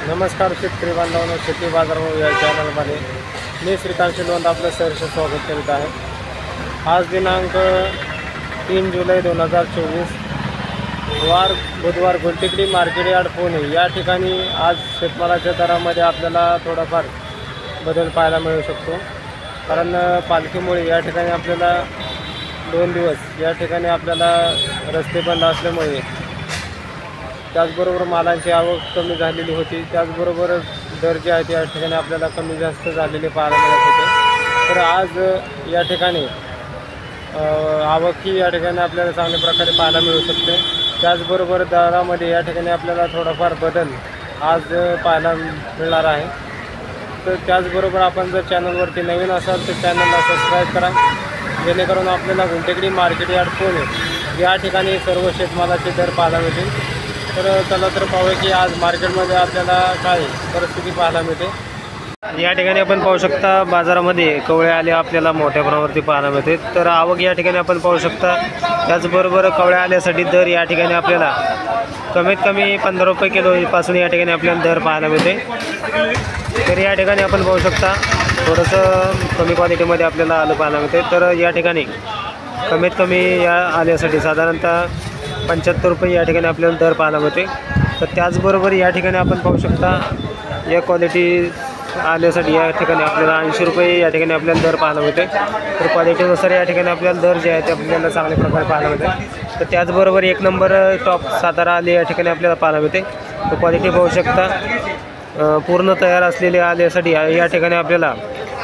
नमस्कार शेतकरी बांधवांनो, शेती बाजारभाव या चॅनलमध्ये मी श्रीकांत शिलवंत आपलं सहर्ष स्वागत करीत आहे। आज दिनांक 3 जुलै 2024 वार बुधवार गुलटेकडी मार्केट यार्ड पुणे या ठिकाणी आज शेतमालाच्या दरामध्ये आपल्याला थोडाफार बदल पाहायला मिळू शकतो। कारण पालखीमुळे या ठिकाणी आपल्याला 2 दिवस या ठिकाणी आपल्याला रस्ते बंद असल्यामुळे त्याचबरोबर मालांची आवक कमी झालेली होती। त्याचबरोबर दर जे आहेत या ठिकाणी आपल्याला कमी जास्त झालेले पाहायला मिळत होते। तर आज या ठिकाणी आवक ही या ठिकाणी आपल्याला चांगल्या प्रकारे पाहायला मिळू शकते। त्याचबरोबर दरामध्ये या ठिकाणी आपल्याला थोडाफार बदल आज पाहायला मिळणार आहे। तर त्याचबरोबर आपण जर चॅनलवरती नवीन असाल तर चॅनलला सबस्क्राईब करा, जेणेकरून आपल्याला गुलटेकडी मार्केट यार्ड पुणे या ठिकाणी सर्व शेतमालाचे दर पाहायला मिळतील। तर चला तर पाहूया की आज मार्केटमध्ये आपल्याला काय परिस्थिती पाहायला मिळते। या ठिकाणी आपण पाहू शकता बाजारामध्ये कवळे आले आपल्याला मोठ्या प्रमाणावरती पाहायला मिळते। तर आवक या ठिकाणी आपण पाहू शकता। त्याचबरोबर कवळे आल्यासाठी दर या ठिकाणी आपल्याला कमीत कमी 15 रुपये किलोपासून या ठिकाणी आपल्याला दर पाहायला मिळते। तर या ठिकाणी आपण पाहू शकता थोडंसं कमी क्वालिटीमध्ये आपल्याला आलं पाहायला मिळते। तर या ठिकाणी कमीत कमी या आल्यासाठी साधारणतः 75 रुपये या ठिकाणी आपल्याला दर पाहायला मिळते। तर त्याचबरोबर या ठिकाणी आपण पाहू शकता या क्वालिटी आल्यासाठी या ठिकाणी आपल्याला 80 रुपये या ठिकाणी आपल्याला दर पाहायला मिळते। तर क्वालिटीनुसार या ठिकाणी आपल्याला दर जे आहे ते आपल्याला चांगल्या प्रकारे पाहायला मिळते। तर त्याचबरोबर 1 नंबर टॉप सातारा आले या ठिकाणी आपल्याला पाहायला मिळते। तर क्वालिटी पाहू शकता पूर्ण तयार असलेले आल्यासाठी या ठिकाणी आपल्याला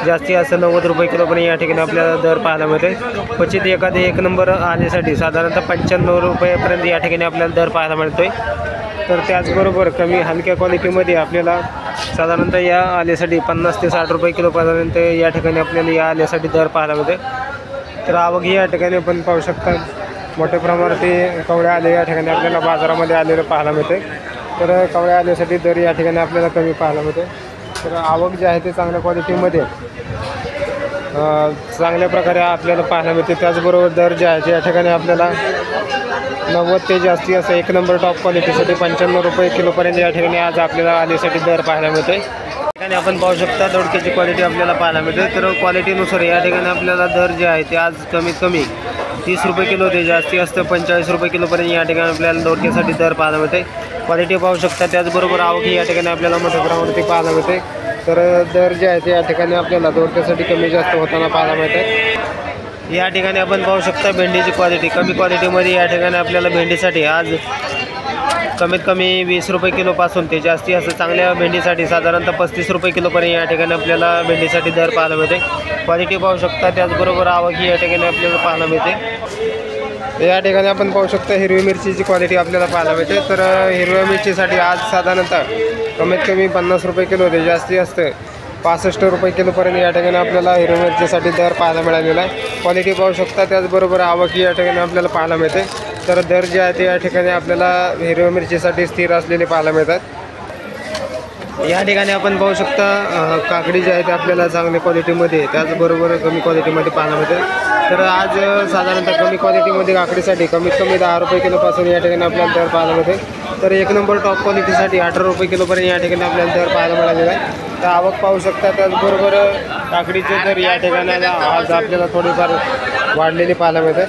जास्ती असं 90 रुपये किलोपर्यंत या ठिकाणी आपल्याला दर पाहायला मिळते। क्वचित एखादे 1 नंबर आल्यासाठी साधारणतः 95 रुपयापर्यंत या ठिकाणी आपल्याला दर पाहायला मिळतो आहे। तर त्याचबरोबर कमी हलक्या क्वालिटीमध्ये आपल्याला साधारणतः या आल्यासाठी 50 ते 60 रुपये किलोपर्यंत या ठिकाणी आपल्याला या आल्यासाठी दर पाहायला मिळते। तर आवक या ठिकाणी आपण पाहू शकता मोठ्या प्रमाणात कवळे आले या ठिकाणी आपल्याला बाजारामध्ये आलेलं पाहायला मिळते। तर कवळे आल्यासाठी दर या ठिकाणी आपल्याला कमी पाहायला मिळते। तर आवक जे आहे ते चांगल्या क्वालिटीमध्ये चांगल्या प्रकारे आपल्याला पाहायला मिळते। त्याचबरोबर दर जे आहे ते या ठिकाणी आपल्याला 90 ते जास्ती असं 1 नंबर टॉप क्वालिटीसाठी 95 रुपये किलोपर्यंत या ठिकाणी आज आपल्याला आल्यासाठी दर पाहायला मिळते। या ठिकाणी आपण पाहू शकता दोडक्याची क्वालिटी आपल्याला पाहायला मिळते। तर क्वालिटीनुसार या ठिकाणी आपल्याला दर जे आहे ते आज कमीत कमी 30 रुपये किलो ते जास्ती असतं 45 रुपये किलोपर्यंत या ठिकाणी आपल्याला दोडक्यासाठी दर पाहायला मिळते। क्वालिटी पाहू शकता। त्याचबरोबर आवक या ठिकाणी आपल्याला मोठ्या प्रमाणावरती पाहायला मिळते। तर दर जे आहे ते या ठिकाणी आपल्याला दोडक्यासाठी कमी जास्त होताना पाहायला मिळते। या ठिकाणी आपण पाहू शकता भेंडीची क्वालिटी कमी क्वालिटीमध्ये या ठिकाणी आपल्याला भेंडीसाठी आज कमीत कमी 20 रुपये किलोपासून ते जास्ती असं चांगल्या भेंडीसाठी साधारणतः 35 रुपये किलोपर्यंत या ठिकाणी आपल्याला भेंडीसाठी दर पाहायला मिळते। क्वालिटी पाहू शकता। त्याचबरोबर आवक ही या ठिकाणी आपल्याला पाहायला मिळते। या ठिकाणी आपण पाहू शकता हिरवी मिरचीची क्वालिटी आपल्याला पाहायला मिळते। तर हिरव्या मिरचीसाठी आज साधारणतः कमीत कमी 50 रुपये किलो ते जास्ती असतं 65 रुपये किलोपर्यंत या ठिकाणी आपल्याला हिरवी मिरचीसाठी दर पाहायला मिळालेला आहे। क्वालिटी पाहू शकता। त्याचबरोबर आवक या ठिकाणी आपल्याला पाहायला मिळते। तर दर जे आहे ते या ठिकाणी आपल्याला हिरव्या मिरचीसाठी स्थिर असलेले पाहायला मिळतात। या ठिकाणी आपण पाहू शकता काकडी जी आहे ते आपल्याला चांगल्या क्वालिटीमध्ये त्याचबरोबर कमी क्वालिटीमध्ये पाहायला मिळते। तर आज साधारणतः कमी क्वालिटीमध्ये काकडीसाठी कमीत कमी 10 रुपये किलोपासून या ठिकाणी आपल्याला दर पाहायला मिळते। तर 1 नंबर टॉप क्वालिटीसाठी 18 रुपये किलोपर्यंत या ठिकाणी आपल्याला दर पाहायला मिळालेला आहे। तर आवक पाहू शकता। त्याचबरोबर काकडीचे दर या ठिकाणी आज आपल्याला थोडीफार वाढलेली पाहायला मिळते।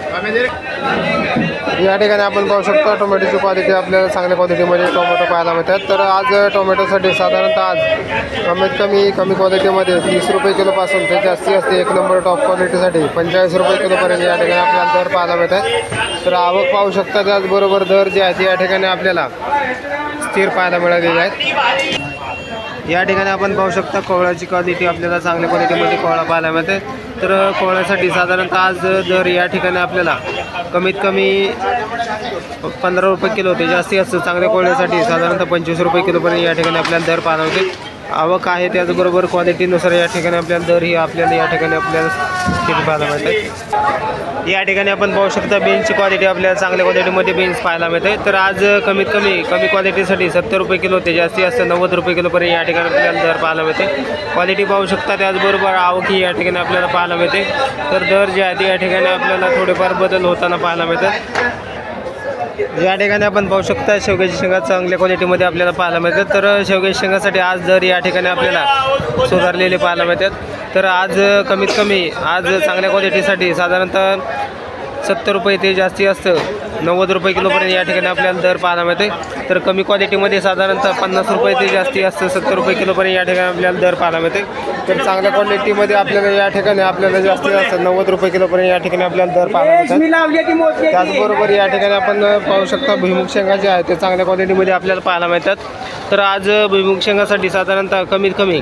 या ठिकाणी आपण पाहू शकता टोमॅटोची क्वालिटी आपल्याला चांगल्या क्वालिटीमध्ये टोमॅटो पाहायला मिळतात। तर आज टोमॅटोसाठी साधारणतः आज कमी क्वालिटीमध्ये 30 रुपये किलोपासून ते जास्ती असते 1 नंबर टॉप क्वालिटीसाठी 45 रुपये किलोपर्यंत या ठिकाणी आपल्याला दर पाहायला मिळतात। तर आवक पाहू शकता। त्याचबरोबर दर जे आहे ते या ठिकाणी आपल्याला स्थिर पाहायला मिळालेले आहेत। या ठिकाणी आपण पाहू शकता कोवळ्याची क्वालिटी आपल्याला चांगल्या क्वालिटीमध्ये कोवळा पाहायला मिळते। तर कोवळ्यासाठी साधारणतः आज दर या ठिकाणी आपल्याला कमीत कमी 15 रुपये किलो ते जास्ती असतं चांगल्या कोवळ्यासाठी साधारणतः 25 रुपये किलोपर्यंत या ठिकाणी आपल्याला दर पाहायला मिळते। आवक आहे त्याचबरोबर क्वालिटीनुसार या ठिकाणी आपल्याला दर ही आपल्याला या ठिकाणी आपल्याला स्थिर पाहायला मिळते। या ठिकाणी आपण पाहू शकता बीन्सची क्वालिटी आपल्याला चांगल्या क्वालिटीमध्ये बीन्स पाहायला मिळते। तर आज कमीत कमी क्वालिटीसाठी 70 रुपये किलो ते जास्ती असतं 90 रुपये किलोपर्यंत या ठिकाणी आपल्याला दर पाहायला मिळते। क्वालिटी पाहू शकता। त्याचबरोबर आवक ही या ठिकाणी आपल्याला पाहायला मिळते। तर दर जे आहे ते या ठिकाणी आपल्याला थोडेफार बदल होताना पाहायला मिळतात। या ठिकाणी आपण पाहू शकता शेवग्याची शेंगा चांगल्या क्वालिटीमध्ये आपल्याला पाहायला मिळतात. तर शेवग्याच्या शेंगासाठी आज दर या ठिकाणी आपल्याला सुधारलेले पाहायला मिळतात. तर आज कमीत कमी आज चांगल्या क्वालिटीसाठी साधारणतः 70 रुपये ते जास्ती असतं 90 रुपये किलोपर्यंत या ठिकाणी आपल्याला दर पाहायला मिळते. तर कमी क्वालिटीमध्ये साधारणतः 50 रुपये ते जास्ती असतं 70 रुपये किलोपर्यंत या ठिकाणी आपल्याला दर पाहायला मिळते. तर चांगल्या क्वालिटीमध्ये आपल्याला या ठिकाणी आपल्याला जास्तीत जास्त 90 रुपये किलोपर्यंत या ठिकाणी आपल्याला दर पाहायला मिळतात. त्याचबरोबर या ठिकाणी आपण पाहू शकता भुईमुग शेंगा जे आहेत ते चांगल्या क्वालिटीमध्ये आपल्याला पाहायला मिळतात. तर आज भुईमुग शेंगासाठी साधारणतः कमीत कमी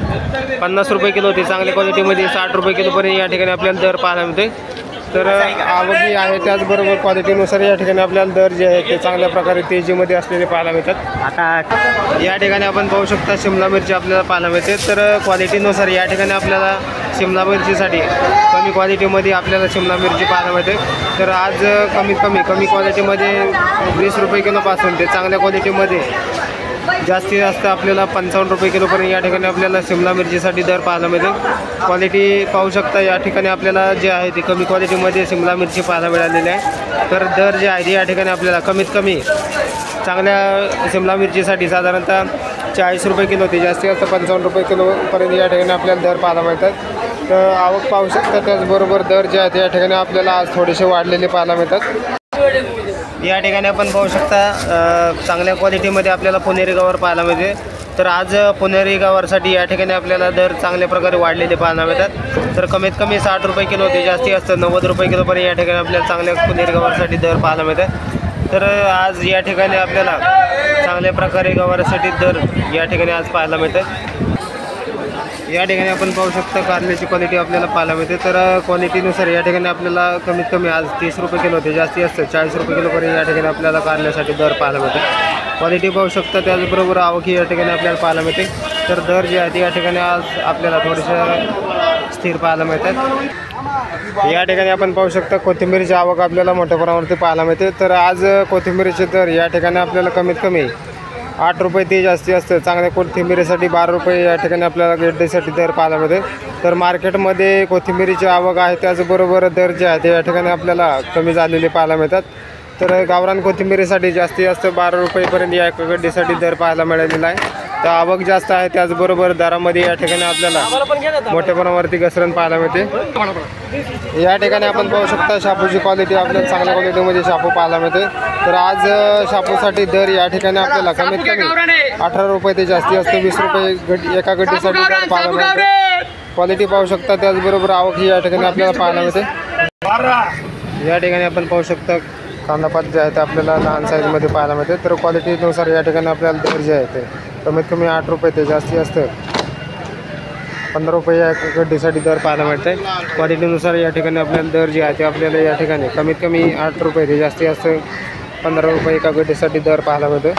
50 रुपये किलो ते चांगल्या क्वालिटीमध्ये 60 रुपये किलोपर्यंत या ठिकाणी आपल्याला दर पाहायला मिळते. तर आवकी आहे त्याचबरोबर क्वालिटीनुसार या ठिकाणी आपल्याला दर जे आहे ते चांगल्या प्रकारे तेजीमध्ये असलेले पाहायला मिळतात. आता या ठिकाणी आपण पाहू शकता शिमला मिरची आपल्याला पाहायला मिळते. तर क्वालिटीनुसार या ठिकाणी आपल्याला शिमला मिरचीसाठी कमी क्वालिटीमध्ये आपल्याला शिमला मिरची पाहायला मिळते. तर आज कमी क्वालिटीमध्ये 20 रुपये किलोपासून ते चांगल्या क्वालिटीमध्ये जास्तीत जास्त आपल्याला 55 रुपये किलोपर्यंत या ठिकाणी आपल्याला शिमला मिरचीसाठी दर पाहायला मिळते. क्वालिटी पाहू शकता या ठिकाणी आपल्याला जे आहे ते कमी क्वालिटीमध्ये शिमला मिरची पाहायला मिळालेली आहे. तर दर जे आहे ते या ठिकाणी आपल्याला कमीत कमी चांगल्या शिमला मिरचीसाठी साधारणतः 40 रुपये किलो ते जास्तीत जास्त 55 रुपये किलोपर्यंत या ठिकाणी आपल्याला दर पाहायला मिळतात. तर आवक पाहू शकता त्याचबरोबर दर जे आहे ते या ठिकाणी आपल्याला आज थोडेसे वाढलेले पाहायला मिळतात. या ठिकाणी आपण पाहू शकता चांगल्या क्वालिटीमध्ये आपल्याला पुणेरी गवार पाहायला मिळते. तर आज पुणेरी गवारसाठी या ठिकाणी आपल्याला दर चांगल्या प्रकारे वाढलेले पाहायला मिळतात. तर कमीत कमी 60 रुपये किलो ते जास्ती असतं 90 रुपये किलोपर्यंत या ठिकाणी आपल्याला चांगल्या पुणेरी गवारसाठी दर पाहायला मिळतात. तर आज या ठिकाणी आपल्याला चांगल्या प्रकारे गवारसाठी दर या ठिकाणी आज पाहायला मिळतात. या ठिकाणी आपण पाहू शकता कारल्याची क्वालिटी आपल्याला पाहायला मिळते. तर क्वालिटीनुसार या ठिकाणी आपल्याला कमीत कमी आज 30 रुपये किलो ते जास्ती असतं 40 रुपये किलोपर्यंत या ठिकाणी आपल्याला कारल्यासाठी दर पाहायला मिळते. क्वालिटी पाहू शकता त्याचबरोबर आवकी या ठिकाणी आपल्याला पाहायला मिळते. तर दर जे आहे ते या ठिकाणी आज आपल्याला थोडेसे स्थिर पाहायला मिळतात. या ठिकाणी आपण पाहू शकता कोथिंबीरची आवक आपल्याला मोठ्या प्रमाणावरती पाहायला मिळते. तर आज कोथिंबीरचे दर या ठिकाणी आपल्याला कमीत कमी 8 रुपये ते जास्ती असतं चांगल्या कोथिंबीरीसाठी 12 रुपये या ठिकाणी आपल्याला गेड्डेसाठी दर पाहायला मिळते. तर मार्केटमध्ये कोथिंबीरीची आवक आहे त्याचबरोबर दर जे आहे ते या ठिकाणी आपल्याला कमी झालेले पाहायला मिळतात. तर गावरान कोथिंबीरीसाठी जास्तीत जास्त 12 रुपयेपर्यंत या गड्डीसाठी दर पाहायला मिळालेला आहे. तर आवक जास्त आहे त्याचबरोबर दरामध्ये या ठिकाणी आपल्याला मोठ्या प्रमाणावरती घसरण पाहायला मिळते. या ठिकाणी आपण पाहू शकता शापूची क्वालिटी आपल्याला चांगल्या क्वालिटीमध्ये शापू पाहायला मिळते. तर आज शापूसाठी दर या ठिकाणी आपल्याला कमीत कमी 18 रुपये ते जास्ती असते 20 रुपये एका गड्डीसाठी दर पाहायला मिळते. क्वालिटी पाहू शकता त्याचबरोबर आवक ही या ठिकाणी आपल्याला पाहायला मिळते. या ठिकाणी आपण पाहू शकता कांदापात जे आहे ते आपल्याला लहान साईजमध्ये पाहायला मिळते. तर क्वालिटीनुसार या ठिकाणी आपल्याला दर जे आहे ते कमीत कमी 8 रुपये ते जास्ती असतं 15 रुपये या गड्डीसाठी दर पाहायला मिळते. क्वालिटीनुसार या ठिकाणी आपल्याला दर जे आहे ते आपल्याला या ठिकाणी कमीत कमी 8 रुपये ते जास्ती असतं 15 रुपये एका गड्डीसाठी दर पाहायला मिळते.